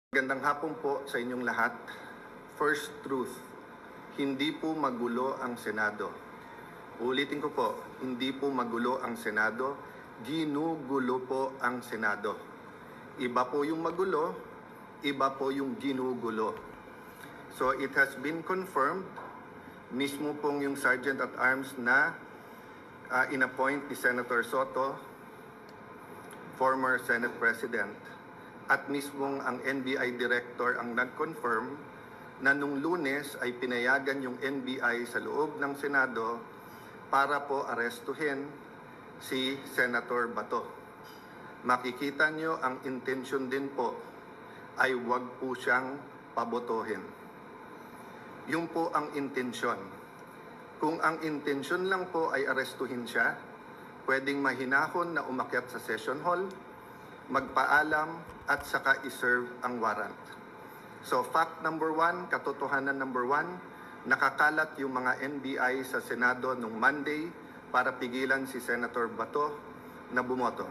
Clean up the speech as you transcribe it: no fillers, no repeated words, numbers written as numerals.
Magandang hapon po sa inyong lahat. First truth, hindi po magulo ang Senado. Ulitin ko po, hindi po magulo ang Senado, ginugulo po ang Senado. Iba po yung magulo, iba po yung ginugulo. So it has been confirmed, mismo pong yung Sergeant at Arms na inappoint ni Senator Soto, former Senate President, at mismong ang NBI Director ang nag-confirm na nung Lunes ay pinayagan yung NBI sa loob ng Senado para po arestuhin si Senator Bato. Makikita nyo ang intensyon din po ay wag po siyang pabotohin. Yung po ang intensyon. Kung ang intensyon lang po ay arestuhin siya, pwedeng mahinahon na umakyat sa session hall, magpaalam at saka iserve ang warrant. So fact number 1, katotohanan number 1, nakakalat yung mga NBI sa Senado nung Monday para pigilan si Senator Bato na bumoto.